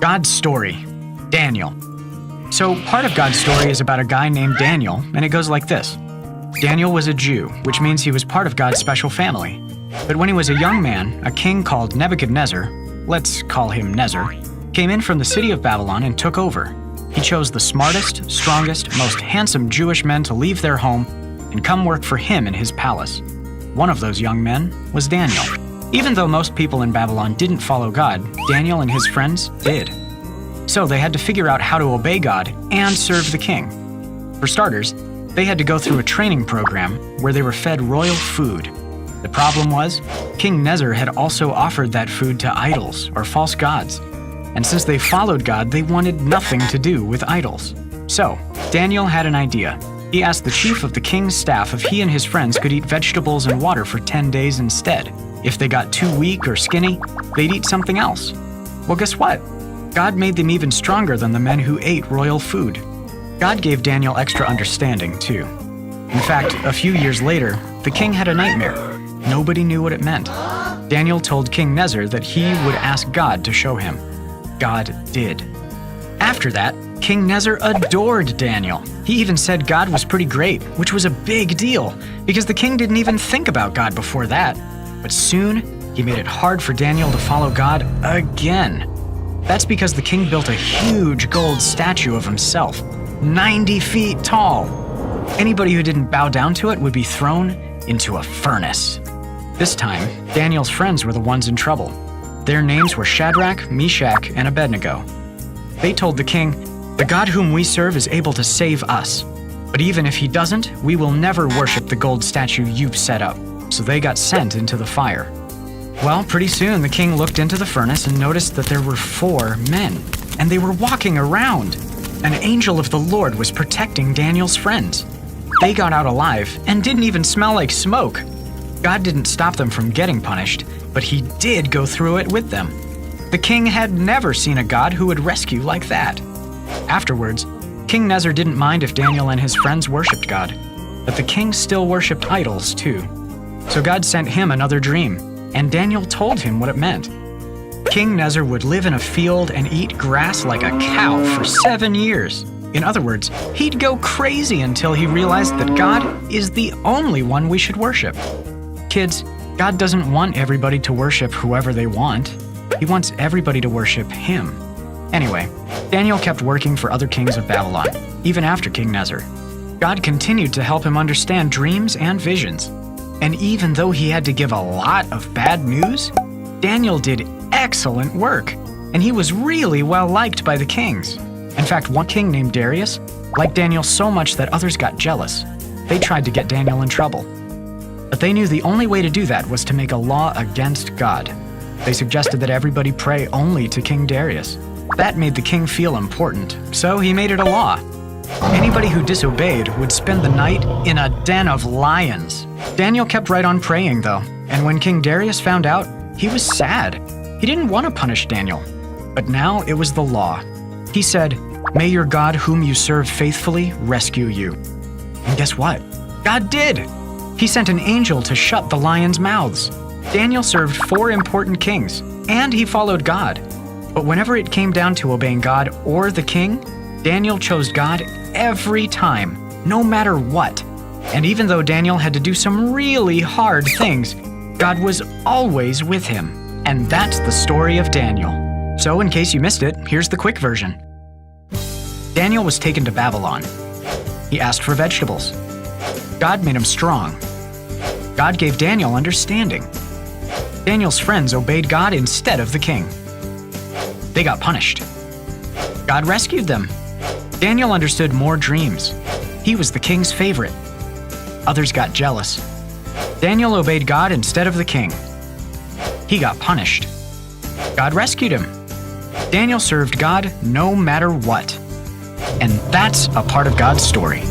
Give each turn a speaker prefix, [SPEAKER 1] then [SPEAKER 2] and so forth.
[SPEAKER 1] God's story. Daniel. So part of God's story is about a guy named Daniel, and it goes like this. Daniel was a Jew, which means he was part of God's special family. But when he was a young man, a king called Nebuchadnezzar, let's call him Nezer, came in from the city of Babylon and took over. He chose the smartest, strongest, most handsome Jewish men to leave their home and come work for him in his palace. One of those young men was Daniel. Even though most people in Babylon didn't follow God, Daniel and his friends did. So they had to figure out how to obey God and serve the king. For starters, they had to go through a training program where they were fed royal food. The problem was, King Nezer had also offered that food to idols or false gods. And since they followed God, they wanted nothing to do with idols. So, Daniel had an idea. He asked the chief of the king's staff if he and his friends could eat vegetables and water for 10 days instead. If they got too weak or skinny, they'd eat something else. Well, guess what? God made them even stronger than the men who ate royal food. God gave Daniel extra understanding, too. In fact, a few years later, the king had a nightmare. Nobody knew what it meant. Daniel told King Nezer that he would ask God to show him. God did. After that, King Nezer adored Daniel. He even said God was pretty great, which was a big deal, because the king didn't even think about God before that. But soon, he made it hard for Daniel to follow God again. That's because the king built a huge gold statue of himself, 90 feet tall. Anybody who didn't bow down to it would be thrown into a furnace. This time, Daniel's friends were the ones in trouble. Their names were Shadrach, Meshach, and Abednego. They told the king, "The God whom we serve is able to save us. But even if he doesn't, we will never worship the gold statue you've set up." So they got sent into the fire. Well, pretty soon the king looked into the furnace and noticed that there were 4 men, and they were walking around. An angel of the Lord was protecting Daniel's friends. They got out alive and didn't even smell like smoke. God didn't stop them from getting punished, but he did go through it with them. The king had never seen a God who would rescue like that. Afterwards, King Nezer didn't mind if Daniel and his friends worshipped God, but the king still worshipped idols too. So God sent him another dream, and Daniel told him what it meant. King Nezer would live in a field and eat grass like a cow for 7 years. In other words, he'd go crazy until he realized that God is the only one we should worship. Kids, God doesn't want everybody to worship whoever they want. He wants everybody to worship him. Anyway, Daniel kept working for other kings of Babylon, even after King Nezer. God continued to help him understand dreams and visions. And even though he had to give a lot of bad news, Daniel did excellent work, and he was really well liked by the kings. In fact, one king named Darius liked Daniel so much that others got jealous. They tried to get Daniel in trouble. But they knew the only way to do that was to make a law against God. They suggested that everybody pray only to King Darius. That made the king feel important, so he made it a law. Anybody who disobeyed would spend the night in a den of lions. Daniel kept right on praying, though, and when King Darius found out, he was sad. He didn't want to punish Daniel, but now it was the law. He said, "May your God whom you serve faithfully rescue you." And guess what? God did! He sent an angel to shut the lions' mouths. Daniel served 4 important kings, and he followed God. But whenever it came down to obeying God or the king, Daniel chose God every time, no matter what. And even though Daniel had to do some really hard things, God was always with him. And that's the story of Daniel. So in case you missed it, here's the quick version. Daniel was taken to Babylon. He asked for vegetables. God made him strong. God gave Daniel understanding. Daniel's friends obeyed God instead of the king. They got punished. God rescued them. Daniel understood more dreams. He was the king's favorite. Others got jealous. Daniel obeyed God instead of the king. He got punished. God rescued him. Daniel served God no matter what. And that's a part of God's story.